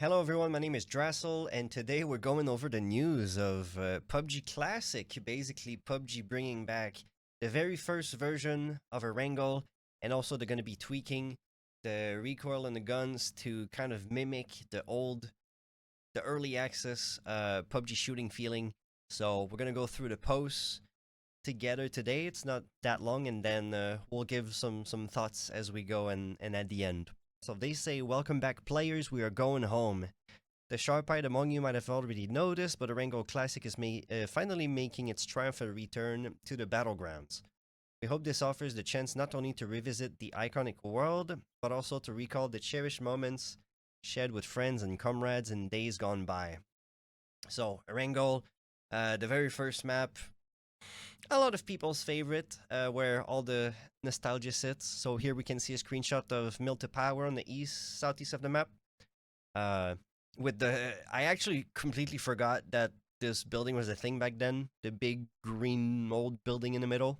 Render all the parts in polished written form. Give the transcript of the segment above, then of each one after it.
Hello everyone, my name is DrasseL, and today we're going over the news of PUBG Classic. Basically, PUBG bringing back the very first version of Erangel, and also they're going to be tweaking the recoil and the guns to kind of mimic the early access PUBG shooting feeling. So we're going to go through the posts together today. It's not that long, and then we'll give some thoughts as we go and at the end. So they say, welcome back players, we are going home. The sharp-eyed among you might have already noticed, but Erangel Classic is finally making its triumphant return to the battlegrounds. We hope this offers the chance not only to revisit the iconic world, but also to recall the cherished moments shared with friends and comrades in days gone by. So, Erangel, the very first map, a lot of people's favorite, where all the nostalgia sits. So here we can see a screenshot of Mill to Power on the southeast of the map. I actually completely forgot that this building was a thing back then. The big green old building in the middle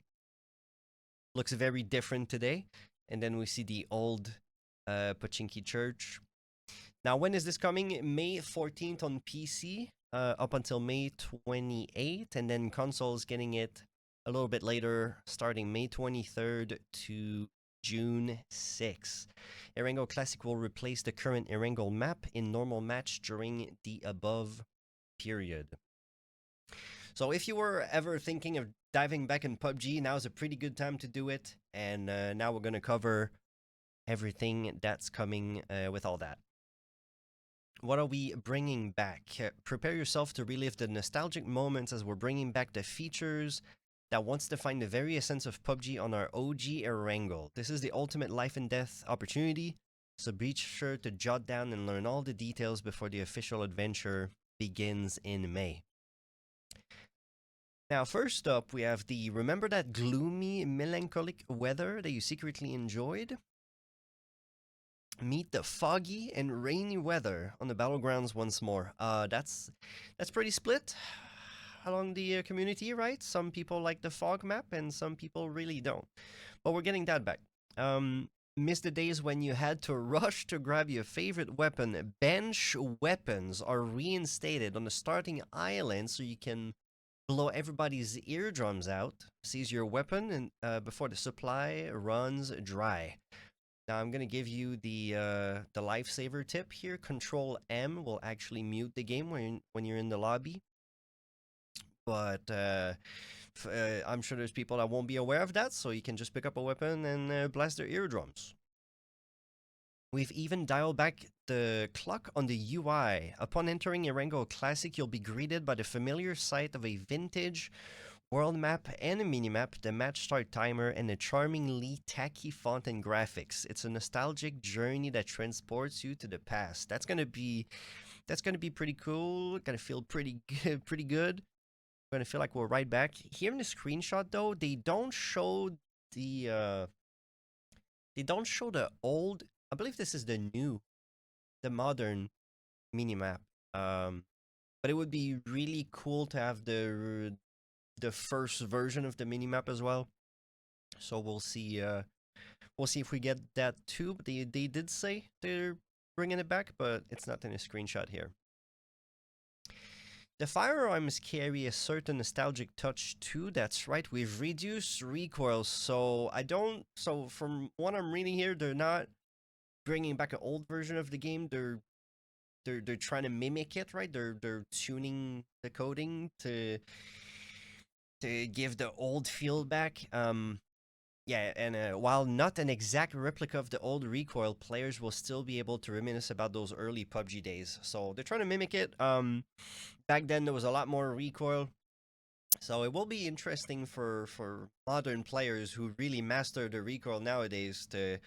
looks very different today. And then we see the old Pochinki Church. Now, when is this coming? May 14th on PC, up until May 28th, and then consoles getting it a little bit later, starting May 23rd to June 6th. Erangel Classic will replace the current Erangel map in normal match during the above period. So if you were ever thinking of diving back in PUBG, now's a pretty good time to do it. And now we're going to cover everything that's coming with all that. What are we bringing back? Prepare yourself to relive the nostalgic moments as we're bringing back the features that wants to find the very essence of PUBG on our OG Erangel. This is the ultimate life and death opportunity, so be sure to jot down and learn all the details before the official adventure begins in May. Now, first up, we have the remember that gloomy, melancholic weather that you secretly enjoyed? Meet the foggy and rainy weather on the battlegrounds once more. That's pretty split along the community, right? Some people like the fog map, and some people really don't. But we're getting that back. Miss the days when you had to rush to grab your favorite weapon. Bench weapons are reinstated on the starting island, so you can blow everybody's eardrums out. Seize your weapon and before the supply runs dry. Now I'm gonna give you the lifesaver tip here. Control M will actually mute the game when you're in the lobby. But I'm sure there's people that won't be aware of that, so you can just pick up a weapon and blast their eardrums. We've even dialed back the clock on the UI. Upon entering Erangel Classic, you'll be greeted by the familiar sight of a vintage world map and a minimap, the match start timer, and a charmingly tacky font and graphics. It's a nostalgic journey that transports you to the past. That's gonna be pretty cool. Gonna feel pretty good. Gonna feel like we're right back. Here in the screenshot though, they don't show the old. I believe this is the modern minimap. But it would be really cool to have the first version of the minimap as well. So we'll see if we get that too. But they did say they're bringing it back, but it's not in a screenshot here. The firearms carry a certain nostalgic touch too. That's right, we've reduced recoil. So from what I'm reading here, they're not bringing back an old version of the game. They're trying to mimic it, right? They're tuning the coding to give the old feel back. Yeah, and while not an exact replica of the old recoil, players will still be able to reminisce about those early PUBG days. So they're trying to mimic it. Back then there was a lot more recoil, so it will be interesting for modern players who really master the recoil nowadays to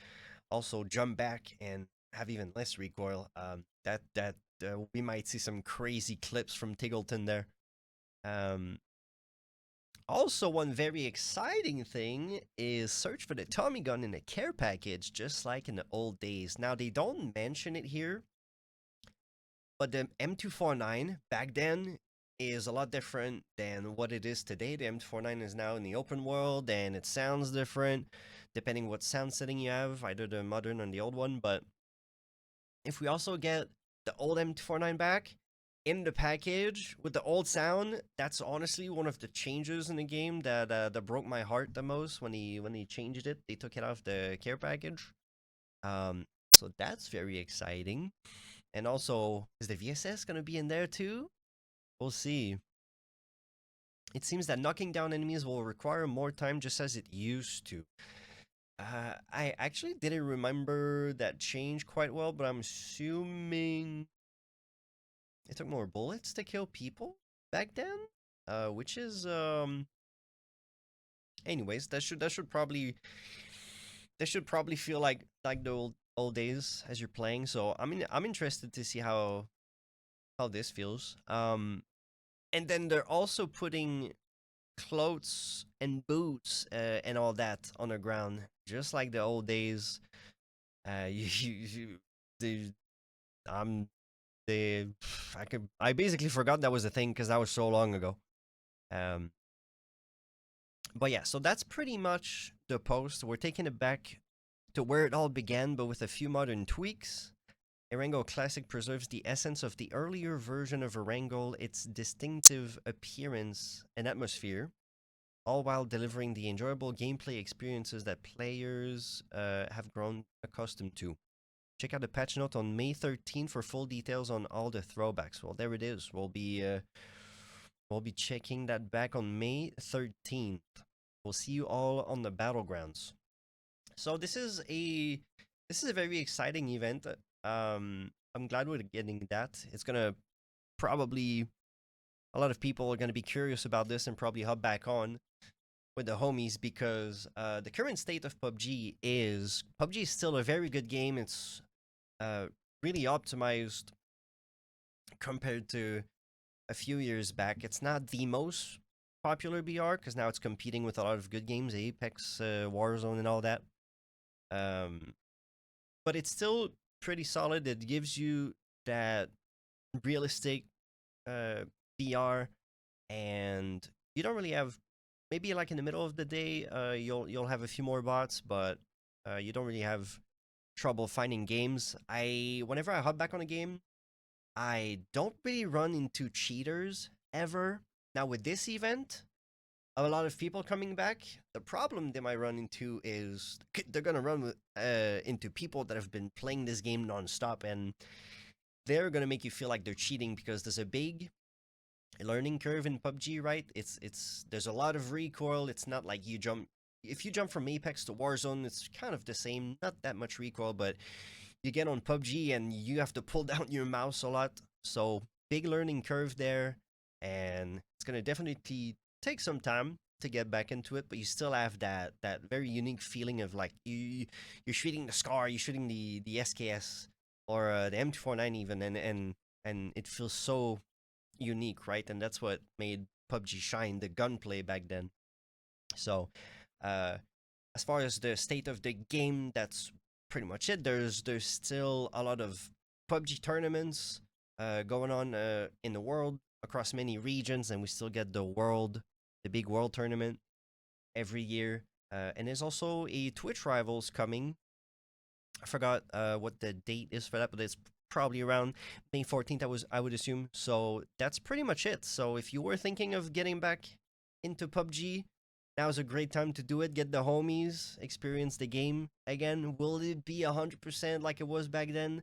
also jump back and have even less recoil. We might see some crazy clips from Tiggleton there. Also, one very exciting thing is search for the Tommy gun in a care package, just like in the old days. Now, they don't mention it here, but the M249 back then is a lot different than what it is today. The M249 is now in the open world, and it sounds different depending what sound setting you have, either the modern or the old one. But if we also get the old M249 back in the package with the old sound. That's honestly one of the changes in the game that broke my heart the most when he changed it. They took it off the care package. So that's very exciting. And also, is the VSS gonna be in there too? We'll see. It seems that knocking down enemies will require more time just as it used to. I actually didn't remember that change quite well, but I'm assuming it took more bullets to kill people back then. Which is anyways, that should probably feel like the old days as you're playing. So I'm interested to see how this feels. And then they're also putting clothes and boots and all that on the ground, just like the old days. The I'm the I basically forgot that was a thing because that was so long ago. Um, but yeah, so that's pretty much the post. We're taking it back to where it all began, but with a few modern tweaks. Erangel Classic preserves the essence of the earlier version of Erangel, its distinctive appearance and atmosphere, all while delivering the enjoyable gameplay experiences that players have grown accustomed to. Check out the patch note on May 13th for full details on all the throwbacks. Well, there it is. We'll be checking that back on May 13th. We'll see you all on the battlegrounds. So this is a very exciting event. I'm glad we're getting that. It's gonna probably a lot of people are gonna be curious about this and probably hop back on with the homies because the current state of PUBG is still a very good game. It's really optimized compared to a few years back. It's not the most popular BR because now it's competing with a lot of good games, Apex, Warzone, and all that. But it's still pretty solid. It gives you that realistic BR, and you don't really have maybe like in the middle of the day you'll have a few more bots, but you don't really have trouble finding games. Whenever I hop back on a game, I don't really run into cheaters ever. Now with this event, a lot of people coming back, the problem they might run into is they're gonna run into people that have been playing this game nonstop, and they're gonna make you feel like they're cheating because there's a big learning curve in PUBG, right? There's a lot of recoil. It's not like if you jump from Apex to Warzone, it's kind of the same, not that much recoil, but you get on PUBG and you have to pull down your mouse a lot. So big learning curve there, and it's gonna definitely take some time to get back into it, but you still have that very unique feeling of like you're shooting the Scar, you're shooting the SKS or the M249 even, and it feels so unique, right? And that's what made PUBG shine, the gunplay back then. So, as far as the state of the game, that's pretty much it. There's still a lot of PUBG tournaments going on in the world across many regions, and we still get the big world tournament every year. And there's also a Twitch Rivals coming. I forgot what the date is for that, but it's probably around May 14th, I would assume. So that's pretty much it. So if you were thinking of getting back into PUBG, now's a great time to do it. Get the homies, experience the game again. Will it be 100% like it was back then?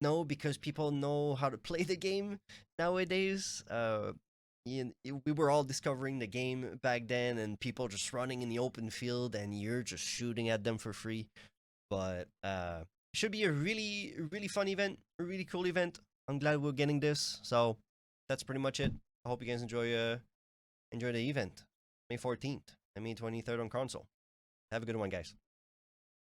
No, because people know how to play the game nowadays. We were all discovering the game back then, and people just running in the open field, and you're just shooting at them for free. But should be a really, really fun event, a really cool event. I'm glad we're getting this. So that's pretty much it. I hope you guys enjoy the event, May 14th and May 23rd on console. Have a good one, guys.